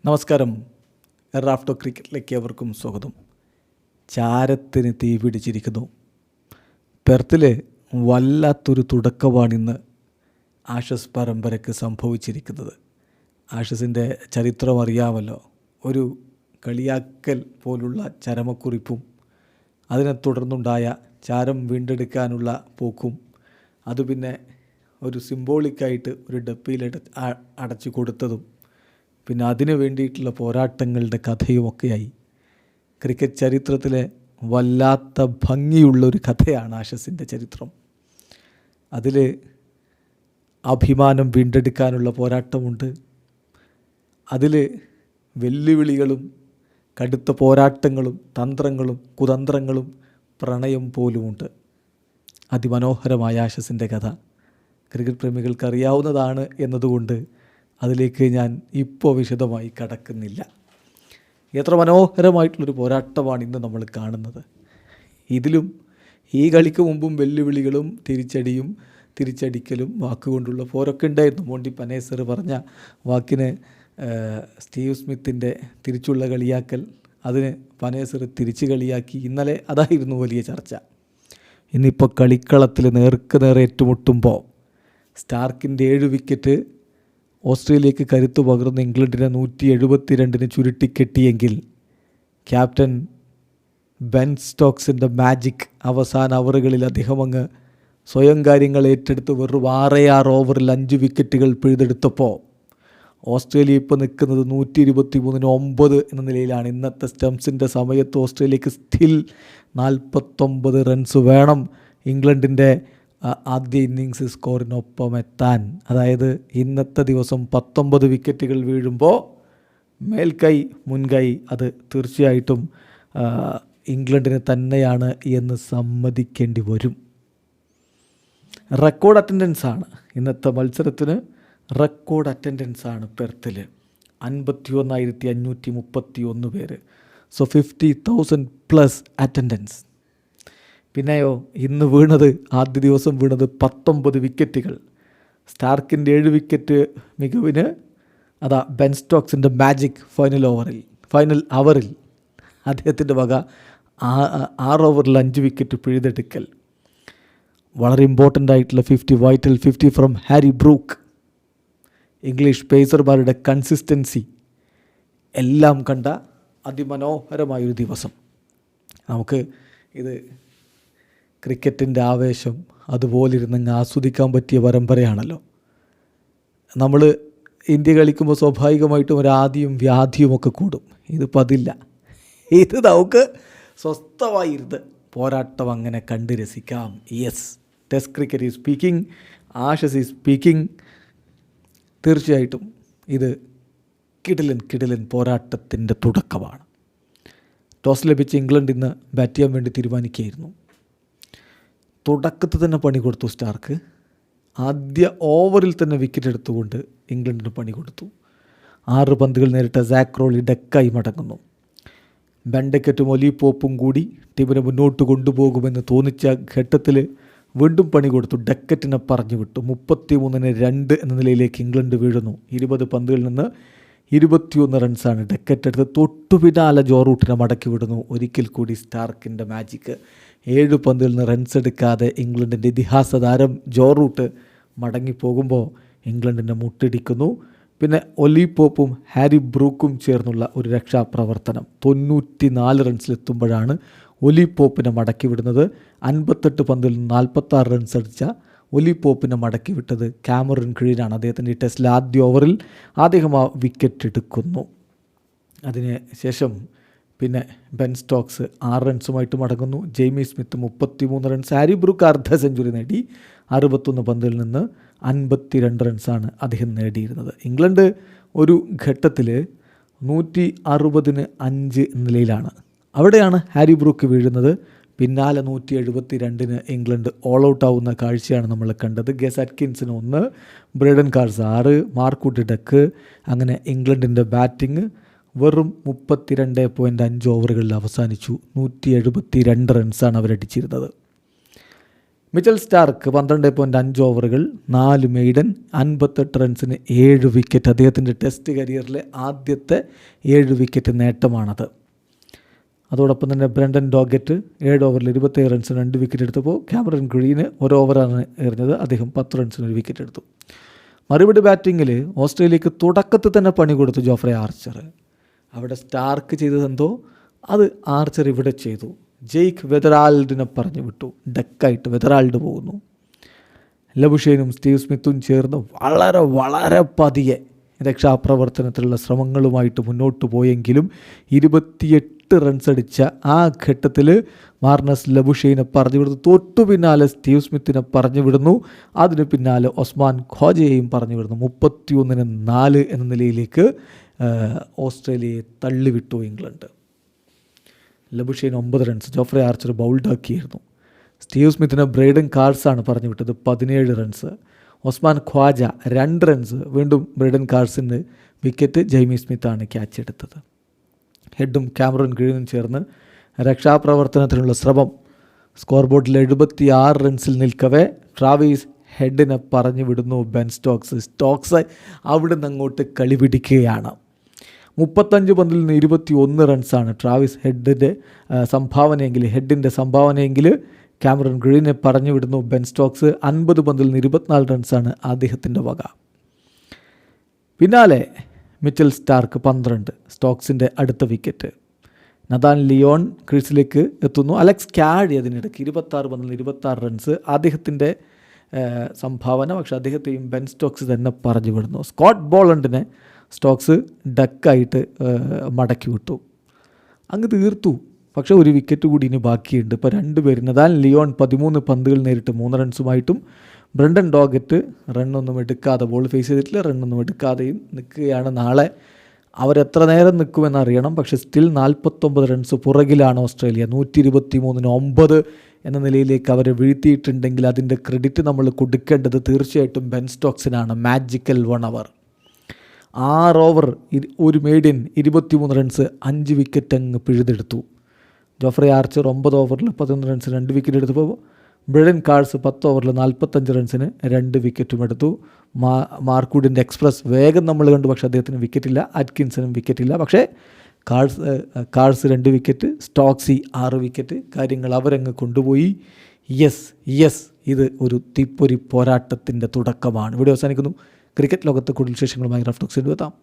നമസ്കാരം. റാഫ്റ്റോ ക്രിക്കറ്റിലേക്ക് അവർക്കും സ്വാഗതം. ചാരത്തിന് തീ പിടിച്ചിരിക്കുന്നു. പെർത്തിൽ വല്ലാത്തൊരു തുടക്കമാണിന്ന് ആഷസ് പരമ്പരയ്ക്ക് സംഭവിച്ചിരിക്കുന്നത്. ആഷസിൻ്റെ ചരിത്രം അറിയാമല്ലോ. ഒരു കളിയാക്കൽ പോലുള്ള ചരമക്കുറിപ്പും അതിനെ തുടർന്നുണ്ടായ ചാരം വീണ്ടെടുക്കാനുള്ള പോക്കും അത് പിന്നെ ഒരു സിംബോളിക്കായിട്ട് ഒരു ഡപ്പിയിൽ അടച്ചു കൊടുത്തതും പിന്നെ അതിനു വേണ്ടിയിട്ടുള്ള പോരാട്ടങ്ങളുടെ കഥയുമൊക്കെയായി ക്രിക്കറ്റ് ചരിത്രത്തിലെ വല്ലാത്ത ഭംഗിയുള്ളൊരു കഥയാണ് ആഷസിൻ്റെ ചരിത്രം. അതിൽ അഭിമാനം വീണ്ടെടുക്കാനുള്ള പോരാട്ടമുണ്ട്, അതിൽ വെല്ലുവിളികളും കടുത്ത പോരാട്ടങ്ങളും തന്ത്രങ്ങളും കുതന്ത്രങ്ങളും പ്രണയം പോലുമുണ്ട്. അതിമനോഹരമായ ആഷസിൻ്റെ കഥ ക്രിക്കറ്റ് പ്രേമികൾക്ക് അറിയാവുന്നതാണ് എന്നതുകൊണ്ട് അതിലേക്ക് ഞാൻ ഇപ്പോൾ വിശദമായി കടക്കുന്നില്ല. എത്ര മനോഹരമായിട്ടുള്ളൊരു പോരാട്ടമാണ് ഇന്ന് നമ്മൾ കാണുന്നത്. ഇതിലും ഈ കളിക്ക് മുമ്പും വെല്ലുവിളികളും തിരിച്ചടിക്കലും വാക്കുകൊണ്ടുള്ള പോരൊക്കെ ഉണ്ടായിരുന്നു. മോണ്ടി പനേസർ പറഞ്ഞ വാക്കിന് സ്റ്റീവ് സ്മിത്തിൻ്റെ തിരിച്ചുള്ള കളിയാക്കൽ, അതിന് പനേസർ തിരിച്ച് കളിയാക്കി. ഇന്നലെ അതായിരുന്നു വലിയ ചർച്ച. ഇന്നിപ്പോൾ കളിക്കളത്തിൽ നേർക്ക് നേരെ ഏറ്റുമുട്ടുമ്പോൾ സ്റ്റാർക്കിൻ്റെ 7 വിക്കറ്റ് ഓസ്ട്രേലിയക്ക് കരുത്തു പകർന്ന് ഇംഗ്ലണ്ടിനെ 172 ചുരുട്ടിക്കെട്ടിയെങ്കിൽ ക്യാപ്റ്റൻ ബെൻ സ്റ്റോക്സിൻ്റെ മാജിക് അവസാന ഓവറുകളിൽ അദ്ദേഹം അങ്ങ് സ്വയം കാര്യങ്ങൾ ഏറ്റെടുത്ത് വെറും 6 ഓവറിൽ 5 വിക്കറ്റുകൾ പിഴുതെടുത്തപ്പോൾ ഓസ്ട്രേലിയ ഇപ്പോൾ നിൽക്കുന്നത് 123-9 എന്ന നിലയിലാണ്. ഇന്നത്തെ സ്റ്റംസിൻ്റെ സമയത്ത് ഓസ്ട്രേലിയക്ക് സ്റ്റിൽ 49 റൺസ് വേണം ഇംഗ്ലണ്ടിൻ്റെ ആദ്യ ഇന്നിങ്സ് സ്കോറിനൊപ്പം എത്താൻ. അതായത് ഇന്നത്തെ ദിവസം 19 വിക്കറ്റുകൾ വീഴുമ്പോൾ മേൽക്കൈ മുൻകൈ അത് തീർച്ചയായിട്ടും ഇംഗ്ലണ്ടിന് തന്നെയാണ് എന്ന് സമ്മതിക്കേണ്ടി വരും. റെക്കോർഡ് അറ്റൻഡൻസാണ് ഇന്നത്തെ മത്സരത്തിന്. റെക്കോർഡ് അറ്റൻഡൻസാണ് പെർത്തിൽ 51,531 പേര്. So 50,000+ attendance. പിന്നെയോ ഇന്ന് വീണത്, ആദ്യ ദിവസം വീണത് 19 വിക്കറ്റുകൾ. സ്റ്റാർക്കിൻ്റെ 7 വിക്കറ്റ് മികവിന് അതാ ബെൻ സ്റ്റോക്സിൻ്റെ മാജിക് ഫൈനൽ അവറിൽ അദ്ദേഹത്തിൻ്റെ വക 6 ഓവറിൽ 5 വിക്കറ്റ് പിഴുതെടുക്കൽ. വളരെ ഇമ്പോർട്ടൻ്റ് ആയിട്ടുള്ള 50 vital 50 from Harry Brook. English പേസർമാരുടെ കൺസിസ്റ്റൻസി എല്ലാം കണ്ട അതിമനോഹരമായൊരു ദിവസം. നമുക്ക് ഇത് ക്രിക്കറ്റിൻ്റെ ആവേശം അതുപോലെ ഇരുന്നങ്ങ് ആസ്വദിക്കാൻ പറ്റിയ പരമ്പരയാണല്ലോ. നമ്മൾ ഇന്ത്യ കളിക്കുമ്പോൾ സ്വാഭാവികമായിട്ടും ഒരു ആദിയും വ്യാധിയുമൊക്കെ കൂടും. ഇതിപ്പോൾ അതില്ല. ഇത് നമുക്ക് സ്വസ്ഥമായിരുന്ന് പോരാട്ടം അങ്ങനെ കണ്ട് രസിക്കാം. Yes, test cricket is speaking, Ashes is speaking. തീർച്ചയായിട്ടും ഇത് കിടിലൻ പോരാട്ടത്തിൻ്റെ തുടക്കമാണ്. ടോസ് ലഭിച്ച് ഇംഗ്ലണ്ട് ഇന്ന് ബാറ്റ് ചെയ്യാൻ വേണ്ടി തീരുമാനിക്കുകയായിരുന്നു. തുടക്കത്തിൽ തന്നെ പണി കൊടുത്തു സ്റ്റാർക്ക്. ആദ്യ ഓവറിൽ തന്നെ വിക്കറ്റ് എടുത്തുകൊണ്ട് ഇംഗ്ലണ്ടിന് പണി കൊടുത്തു. 6 പന്തുകൾ നേരിട്ട സാക് റോളി ഡെക്കായി മടങ്ങുന്നു. ബെൻ ഡെക്കറ്റും ഒലി പോപ്പും കൂടി ടീമിനെ മുന്നോട്ട് കൊണ്ടുപോകുമെന്ന് തോന്നിച്ച ഘട്ടത്തിൽ വീണ്ടും പണി കൊടുത്തു. ഡെക്കറ്റിനെ പറഞ്ഞു വിട്ടു. 33-2 എന്ന നിലയിലേക്ക് ഇംഗ്ലണ്ട് വീഴുന്നു. 20 പന്തുകളിൽ നിന്ന് 21 റൺസാണ് ഡെക്കറ്റ് എടുത്ത്. തൊട്ടു പിന്നാലെ ജോ റൂട്ടിനെ മടക്കി വിടുന്നു. ഒരിക്കൽ കൂടി സ്റ്റാർക്കിൻ്റെ മാജിക്ക്. 7 പന്തുകളിൽ നിന്ന് റൺസ് എടുക്കാതെ ഇംഗ്ലണ്ടിൻ്റെ ഇതിഹാസ താരം ജോ റൂട്ട് മടങ്ങിപ്പോകുമ്പോൾ ഇംഗ്ലണ്ടിനെ മുട്ടിടിക്കുന്നു. പിന്നെ ഒലി പോപ്പും ഹാരി ബ്രൂക്കും ചേർന്നുള്ള ഒരു രക്ഷാപ്രവർത്തനം. 94 റൺസിലെത്തുമ്പോഴാണ് ഒലി പോപ്പിനെ മടക്കി വിടുന്നത്. 58 പന്തുകളിൽ നിന്ന് 46 റൺസ് അടിച്ച ഒലി പോപ്പിനെ മടക്കി വിട്ടത് കാമറൂൺ ഗ്രീനാണ്. അദ്ദേഹത്തിൻ്റെ ഈ ടെസ്റ്റിൽ ആദ്യ ഓവറിൽ അദ്ദേഹം ആ വിക്കറ്റ് എടുക്കുന്നു. അതിന് ശേഷം പിന്നെ ബെൻ സ്റ്റോക്സ് 6 റൺസുമായിട്ട് മടങ്ങുന്നു. Jaimy Smith 33 runs. Harry brook അർദ്ധ സെഞ്ചുറി നേടി. 61 പന്തുകളിൽ നിന്ന് 52 റൺസാണ് അദ്ദേഹം നേടിയിരുന്നത്. ഇംഗ്ലണ്ട് ഒരു ഘട്ടത്തിൽ 160-5 നിലയിലാണ്. അവിടെയാണ് ഹാരി ബ്രൂക്ക് വീഴുന്നത്. പിന്നാലെ 172 ഇംഗ്ലണ്ട് ഓൾ ഔട്ട് ആവുന്ന കാഴ്ചയാണ് നമ്മൾ കണ്ടത്. ഗസ് അറ്റ്കിൻസിന് 1, ബ്രേഡൻ കാർസ് 6, മാർക്കൂട്ട് ഡക്ക്. അങ്ങനെ ഇംഗ്ലണ്ടിൻ്റെ ബാറ്റിംഗ് വെറും 32.5 ഓവറുകളിൽ അവസാനിച്ചു. 172 റൺസാണ് അവരടിച്ചിരുന്നത്. മിച്ചൽ സ്റ്റാർക്ക് 12.5 ഓവറുകൾ 4 മെയ്ഡൻ 58 റൺസിന് 7 വിക്കറ്റ്. അദ്ദേഹത്തിൻ്റെ ടെസ്റ്റ് കരിയറിലെ ആദ്യത്തെ 7 വിക്കറ്റ് നേട്ടമാണത്. അതോടൊപ്പം തന്നെ ബ്രണ്ടൻ ഡോഗറ്റ് 7 ഓവറിൽ 27 റൺസിന് 2 വിക്കറ്റ് എടുത്തപ്പോൾ ക്യാമറൻ ഗ്രീന് 1 ഓവറാണ് എറിഞ്ഞത്. അദ്ദേഹം 10 റൺസിന് 1 വിക്കറ്റ് എടുത്തു. മറുപടി ബാറ്റിങ്ങിൽ ഓസ്ട്രേലിയക്ക് തുടക്കത്തിൽ തന്നെ പണി കൊടുത്തു ജോഫ്രെ ആർച്ചർ. അവിടെ സ്റ്റാർക്ക് ചെയ്തതെന്തോ അത് ആർച്ചർ ഇവിടെ ചെയ്തു. ജെയ്ക്ക് വെതറാൾഡിനെ പറഞ്ഞു വിട്ടു. ഡെക്കായിട്ട് വെതറാൾഡ് പോകുന്നു. ലബുഷേനും സ്റ്റീവ് സ്മിത്തും ചേർന്ന് വളരെ വളരെ പതിയെ രക്ഷാപ്രവർത്തനത്തിലുള്ള ശ്രമങ്ങളുമായിട്ട് മുന്നോട്ട് പോയെങ്കിലും 28 റൺസ് അടിച്ച ആ ഘട്ടത്തിൽ മാർണസ് ലബുഷേനെ പറഞ്ഞു വിടുന്നു. തൊട്ടു പിന്നാലെ സ്റ്റീവ് സ്മിത്തിനെ പറഞ്ഞു വിടുന്നു. അതിന് പിന്നാലെ ഒസ്മാൻ ഖ്വാജയെയും പറഞ്ഞു വിടുന്നു. 31-4 എന്ന നിലയിലേക്ക് ഓസ്ട്രേലിയയെ തള്ളിവിട്ടു ഇംഗ്ലണ്ട്. ലബുഷേൻ 9 റൺസ്, ജോഫ്രെ ആർച്ചർ ബൗൾഡാക്കിയിരുന്നു. സ്റ്റീവ് സ്മിത്തിനെ ബ്രൈഡൻ കാർസാണ് പറഞ്ഞു വിട്ടത് 17 റൺസ്. ഒസ്മാൻ ഖ്വാജ 2 റൺസ്. വീണ്ടും ബ്രൈഡൻ കാർസിന് വിക്കറ്റ്. ജെയ്മി സ്മിത്താണ് ക്യാച്ച് എടുത്തത്. ഹെഡും ക്യാമറൻ ഗ്രീനും ചേർന്ന് രക്ഷാപ്രവർത്തനത്തിനുള്ള ശ്രമം. സ്കോർ ബോർഡിൽ 76 റൺസിൽ നിൽക്കവേ ട്രാവിസ് ഹെഡിനെ പറഞ്ഞു വിടുന്നു ബെൻ സ്റ്റോക്സ്. സ്റ്റോക്സ് അവിടെ നിന്ന് അങ്ങോട്ട് കളി പിടിക്കുകയാണ്. 35 പന്തിൽ നിന്ന് 21 റൺസാണ് ട്രാവിസ് ഹെഡിൻ്റെ സംഭാവനയെങ്കിൽ ക്യാമറൻ ഗ്രീനെ പറഞ്ഞു വിടുന്നു ബെൻ സ്റ്റോക്സ്. 50 പന്തിൽ നിന്ന് 24 റൺസാണ് അദ്ദേഹത്തിൻ്റെ വക. പിന്നാലെ മിച്ചൽ സ്റ്റാർക്ക് 12, സ്റ്റോക്സിൻ്റെ അടുത്ത വിക്കറ്റ്. നഥാൻ ലിയോൺ ക്രീസിലേക്ക് എത്തുന്നു. അലക്സ് ക്യാഡി അതിനിടയ്ക്ക് 26 പന്തിൽ 26 റൺസ് അദ്ദേഹത്തിൻ്റെ സംഭാവന. പക്ഷേ അദ്ദേഹത്തെയും ബെൻ സ്റ്റോക്സ് തന്നെ പറഞ്ഞു വിടുന്നു. സ്കോട്ട് ബോളണ്ടിനെ സ്റ്റോക്സ് ഡക്കായിട്ട് മടക്കി വിട്ടു. അങ്ങ് തീർത്തു. പക്ഷേ ഒരു വിക്കറ്റ് കൂടി ഇനി ബാക്കിയുണ്ട്. ഇപ്പോൾ 2 പേര്. നഥാൻ ലിയോൺ 13 പന്തുകൾ നേരിട്ട് 3 റൺസുമായിട്ടും ബ്രണ്ടൻ ഡോഗറ്റ് റണ്ണൊന്നും എടുക്കാതെ, ബോൾ ഫേസ് ചെയ്തിട്ടില്ല, റണ്ണൊന്നും എടുക്കാതെയും നിൽക്കുകയാണ്. നാളെ അവരെത്ര നേരം നിൽക്കുമെന്നറിയണം. പക്ഷേ സ്റ്റിൽ 49 റൺസ് പുറകിലാണ് ഓസ്ട്രേലിയ. 123-9 എന്ന നിലയിലേക്ക് അവരെ വീഴ്ത്തിയിട്ടുണ്ടെങ്കിൽ അതിൻ്റെ ക്രെഡിറ്റ് നമ്മൾ കൊടുക്കേണ്ടത് തീർച്ചയായിട്ടും ബെൻ സ്റ്റോക്സിനാണ്. മാജിക്കൽ 1 അവർ, 6 ഓവർ 1 മെയ്ഡിൻ 23 റൺസ്, 5 വിക്കറ്റ് അങ്ങ് പിഴുതെടുത്തു. ജോഫ്രെ ആർച്ചർ 9 ഓവറിൽ 11 റൺസിന് 2 വിക്കറ്റ് എടുത്തപ്പോൾ ബ്രൈഡൻ കാർസ് 10 ഓവറിൽ 45 റൺസിന് 2 വിക്കറ്റും എടുത്തു. മാർക്കൂഡിൻ്റെ എക്സ്പ്രസ് വേഗം നമ്മൾ കണ്ടു. പക്ഷേ അദ്ദേഹത്തിന് വിക്കറ്റില്ല. അറ്റ്കിൻസനും വിക്കറ്റില്ല. പക്ഷേ കാർസ് 2 വിക്കറ്റ്, സ്റ്റോക്സി 6 വിക്കറ്റ്. കാര്യങ്ങൾ അവരങ്ങ് കൊണ്ടുപോയി. യെസ് ഇത് ഒരു തീപ്പൊരി പോരാട്ടത്തിൻ്റെ തുടക്കമാണ്. ഇവിടെ അവസാനിക്കുന്നു. ക്രിക്കറ്റ് ലോകത്ത് കൂടുതൽ വിശേഷങ്ങളുമായി റഫ് ടോക്സിൽ എത്താം.